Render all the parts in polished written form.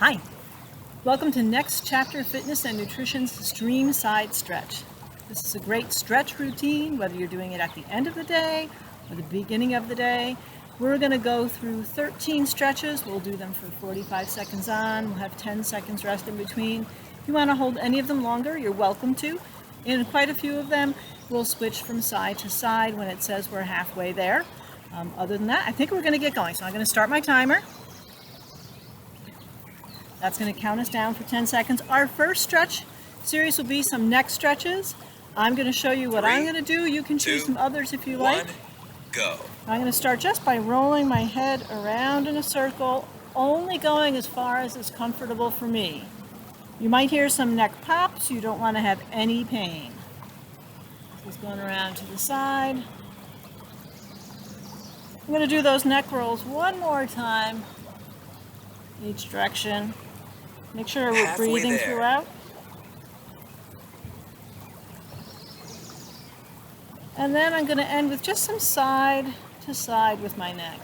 Hi, welcome to Next Chapter Fitness and Nutrition's Streamside Stretch. This is a great stretch routine, whether you're doing it at the end of the day or the beginning of the day. We're going to go through 13 stretches. We'll do them for 45 seconds on. We'll have 10 seconds rest in between. If you want to hold any of them longer, you're welcome to. In quite a few of them, we'll switch from side to side when it says we're halfway there. Other than that, I think we're going to get going. So I'm going to start my timer. That's going to count us down for 10 seconds. Our first stretch series will be some neck stretches. I'm going to show you what I'm going to do. You can choose some others if you like. Go. I'm going to start just by rolling my head around in a circle, only going as far as is comfortable for me. You might hear some neck pops. You don't want to have any pain. Just going around to the side. I'm going to do those neck rolls one more time, each direction. Make sure we're breathing throughout. And then I'm going to end with just some side to side with my neck,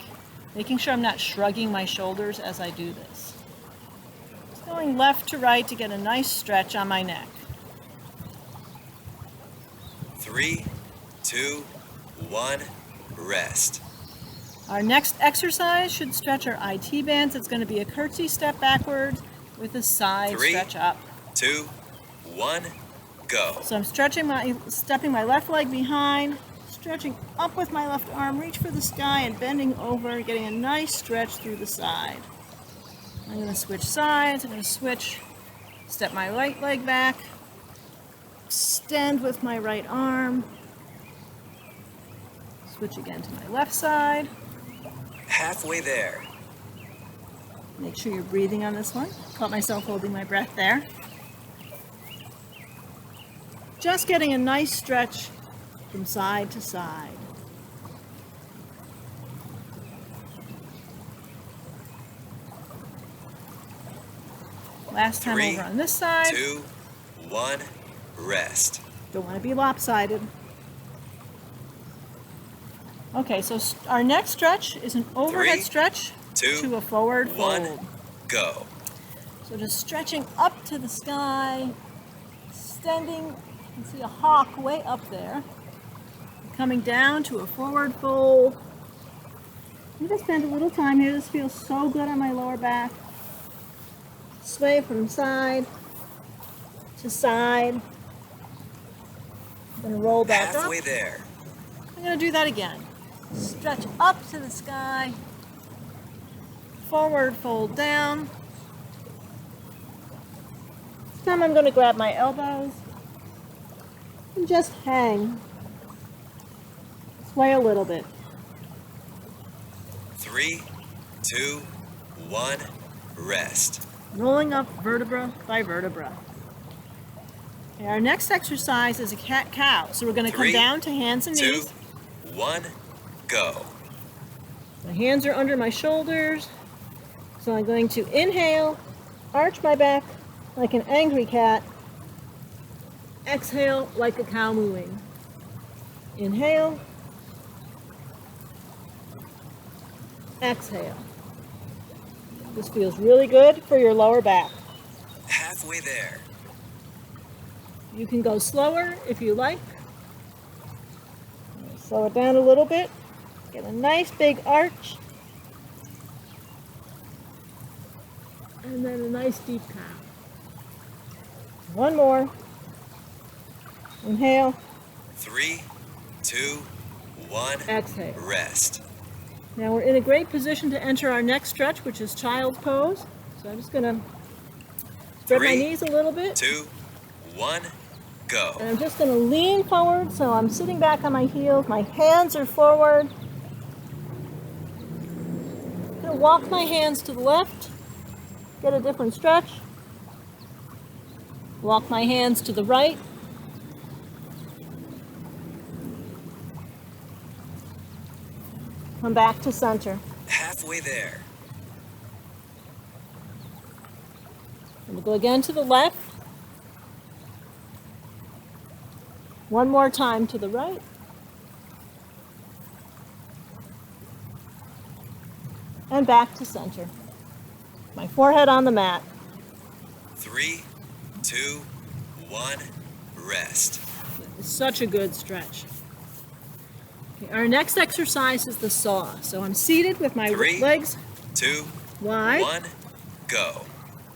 making sure I'm not shrugging my shoulders as I do this. Just going left to right to get a nice stretch on my neck. 3, 2, 1, rest. Our next exercise should stretch our IT bands. It's going to be a curtsy step backwards with a side stretch up. 3, 2, 1, go. So I'm stepping my left leg behind, stretching up with my left arm, reach for the sky and bending over, getting a nice stretch through the side. I'm going to switch sides. I'm going to switch, step my right leg back, extend with my right arm, switch again to my left side. Halfway there. Make sure you're breathing on this one. Caught myself holding my breath there. Just getting a nice stretch from side to side. Last time 3, over on this side. 2, 1, rest. Don't want to be lopsided. Okay, so our next stretch is an overhead 3, stretch 2, to a forward 1, fold. go. So just stretching up to the sky, extending. You can see a hawk way up there. Coming down to a forward fold. I'm going to spend a little time here. This feels so good on my lower back. Sway from side to side. I'm going to roll back up. Halfway there. I'm going to do that again. Stretch up to the sky. Forward fold down. This time I'm going to grab my elbows and just hang. Sway a little bit. 3, 2, 1, rest. Rolling up vertebra by vertebra. Okay, our next exercise is a cat-cow. So we're going to come 3, down to hands and 2, knees. 1, go. My hands are under my shoulders. So I'm going to inhale, arch my back like an angry cat. Exhale like a cow mooing. Inhale. Exhale. This feels really good for your lower back. Halfway there. You can go slower if you like. Slow it down a little bit. Get a nice big arch. And then a nice deep cow. One more. Inhale. 3, 2, 1, Exhale. rest. Now we're in a great position to enter our next stretch, which is child's pose. So I'm just going to spread my 3, knees a little bit. 2, 1, go. And I'm just going to lean forward, so I'm sitting back on my heels. My hands are forward. I'm going to walk my hands to the left, get a different stretch. Walk my hands to the right. Come back to center. Halfway there. And we'll go again to the left. One more time to the right. And back to center. My forehead on the mat. 3, 2, 1, rest. It's such a good stretch. Okay, our next exercise is the saw. So I'm seated with my 3, legs 2, wide. 1, go.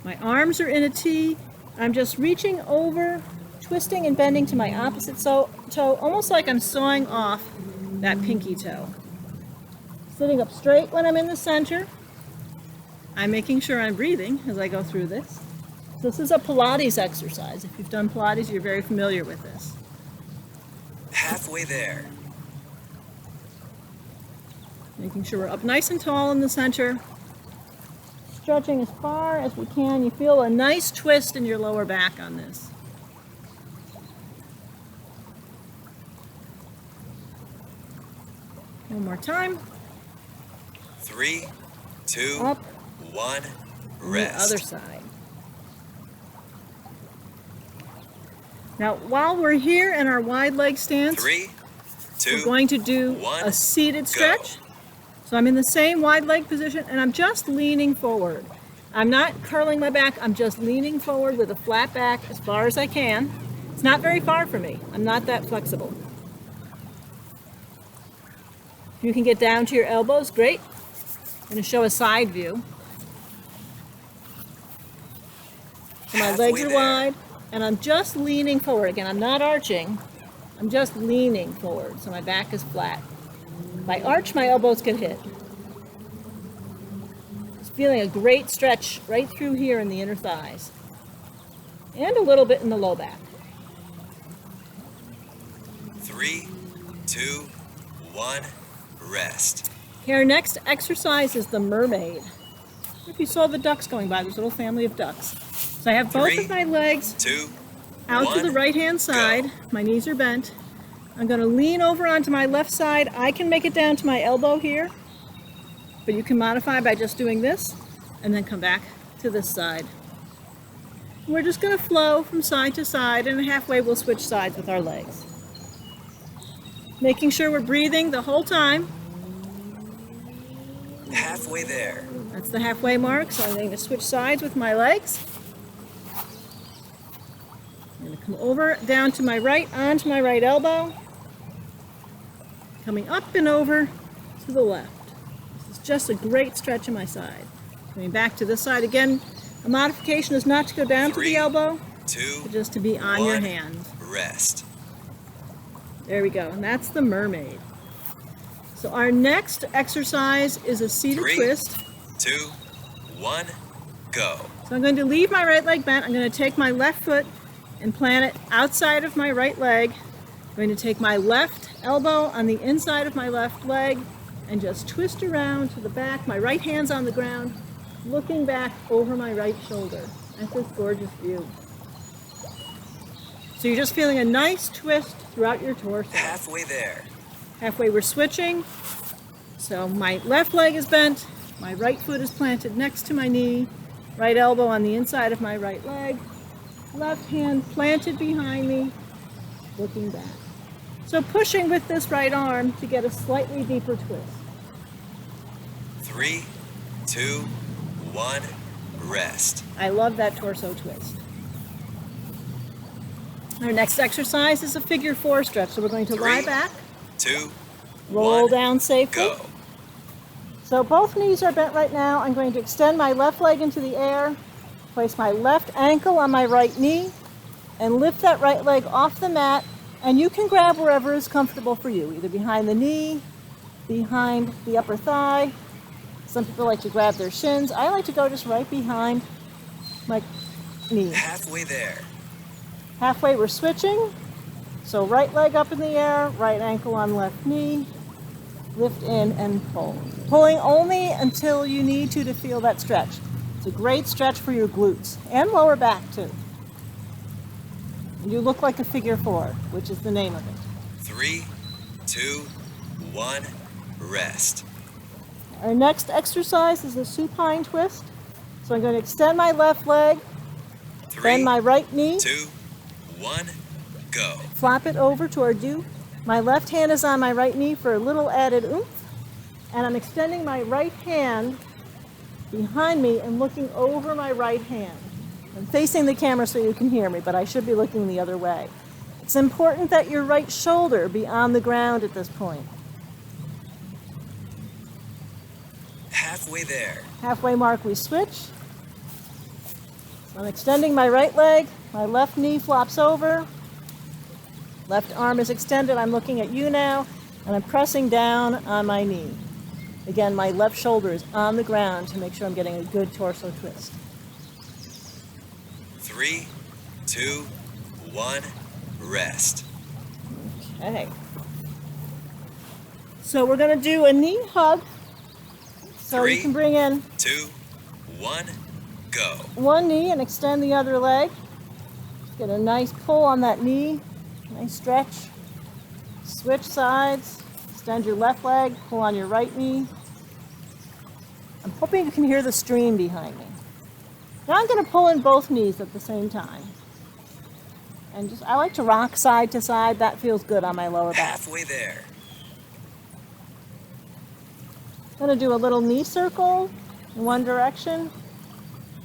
My arms are in a T. I'm just reaching over, twisting and bending to my opposite toe, almost like I'm sawing off that pinky toe. Sitting up straight when I'm in the center. I'm making sure I'm breathing as I go through this. This is a Pilates exercise. If you've done Pilates, you're very familiar with this. Halfway there. Making sure we're up nice and tall in the center. Stretching as far as we can. You feel a nice twist in your lower back on this. One more time. 3, 2, Up. 1, On rest. the other side. Now, while we're here in our wide leg stance, 3, 2, we're going to do 1, a seated go. stretch. So I'm in the same wide leg position and I'm just leaning forward. I'm not curling my back, I'm just leaning forward with a flat back as far as I can. It's not very far from me. I'm not that flexible. If you can get down to your elbows, great. I'm going to show a side view. So my Halfway legs are there. wide and I'm just leaning forward. Again, I'm not arching. I'm just leaning forward so my back is flat. If I arch, my elbows get hit. Just feeling a great stretch right through here in the inner thighs. And a little bit in the low back. 3, 2, 1, rest. Okay, our next exercise is the mermaid. If you saw the ducks going by, there's a little family of ducks. So I have both 3, of my legs 2, out to 1, the right-hand side. go. My knees are bent. I'm going to lean over onto my left side. I can make it down to my elbow here, but you can modify by just doing this and then come back to this side. We're just going to flow from side to side, and halfway we'll switch sides with our legs. Making sure we're breathing the whole time. Halfway there. That's the halfway mark, so I'm going to switch sides with my legs. I'm going to come over, down to my right, onto my right elbow. Coming up and over to the left. This is just a great stretch in my side. Coming back to this side again. A modification is not to go down to 3, the elbow, 2, but just to be on your 1, hands. rest. There we go, and that's the mermaid. So our next exercise is a seated 3, twist. 2, 1, go. So I'm going to leave my right leg bent. I'm going to take my left foot and plant it outside of my right leg. I'm going to take my left elbow on the inside of my left leg and just twist around to the back. My right hand's on the ground, looking back over my right shoulder at this gorgeous view. So you're just feeling a nice twist throughout your torso. Halfway there. Halfway we're switching. So my left leg is bent, my right foot is planted next to my knee, right elbow on the inside of my right leg, left hand planted behind me, looking back. So pushing with this right arm to get a slightly deeper twist. 3, 2, 1, rest. I love that torso twist. Our next exercise is a figure 4 stretch. So we're going to lie 3, back, 2, roll 1, down safely. go. So both knees are bent right now. I'm going to extend my left leg into the air, place my left ankle on my right knee, and lift that right leg off the mat. And you can grab wherever is comfortable for you, either behind the knee, behind the upper thigh. Some people like to grab their shins. I like to go just right behind my knee. Halfway there. Halfway we're switching. So right leg up in the air, right ankle on left knee, lift in and pull. Pulling only until you need to feel that stretch. It's a great stretch for your glutes and lower back too. And you look like a figure 4, which is the name of it. 3, 2, 1, rest. Our next exercise is a supine twist. So I'm going to extend my left leg, 3, bend my right knee, 2, 1, go. flop it over toward you. My left hand is on my right knee for a little added oomph. And I'm extending my right hand behind me and looking over my right hand. I'm facing the camera so you can hear me, but I should be looking the other way. It's important that your right shoulder be on the ground at this point. Halfway there. Halfway mark, we switch. I'm extending my right leg. My left knee flops over. Left arm is extended. I'm looking at you now, and I'm pressing down on my knee. Again, my left shoulder is on the ground to make sure I'm getting a good torso twist. 3, 2, 1, rest. Okay. So we're going to do a knee hug. So 3, you can bring in 2, 1, go. one knee and extend the other leg. Get a nice pull on that knee. Nice stretch. Switch sides. Extend your left leg. Pull on your right knee. I'm hoping you can hear the stream behind me. Now I'm going to pull in both knees at the same time. And I like to rock side to side. That feels good on my lower back. Halfway there. I'm going to do a little knee circle in one direction.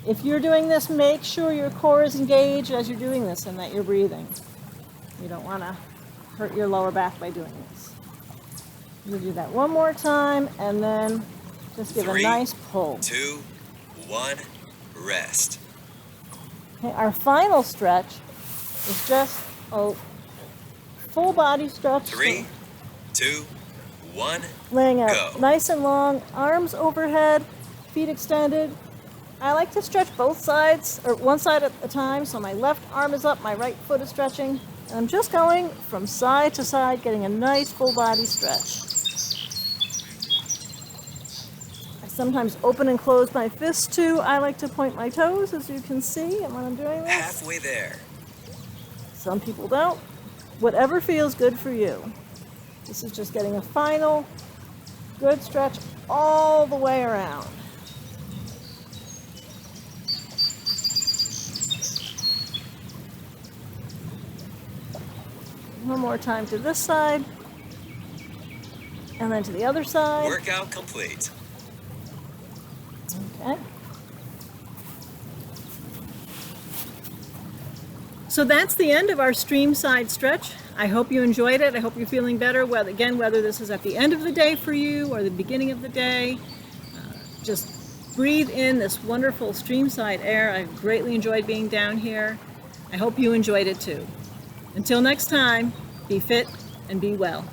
If you're doing this, make sure your core is engaged as you're doing this and that you're breathing. You don't want to hurt your lower back by doing this. We'll do that one more time and then just give 3, a nice pull. 2, 1, rest. Okay, our final stretch is just a full body stretch. 3, 2, 1, laying out go. nice and long, arms overhead, feet extended. I like to stretch both sides, or one side at a time, so my left arm is up, my right foot is stretching, and I'm just going from side to side, getting a nice full body stretch. I sometimes open and close my fists too. I like to point my toes, as you can see, and when I'm doing this. Halfway there. Some people don't. Whatever feels good for you. This is just getting a final good stretch all the way around. One more time to this side, and then to the other side. Workout complete. Okay. So that's the end of our Streamside Stretch. I hope you enjoyed it. I hope you're feeling better, whether this is at the end of the day for you or the beginning of the day. Just breathe in this wonderful streamside air. I've greatly enjoyed being down here. I hope you enjoyed it too. Until next time, be fit and be well.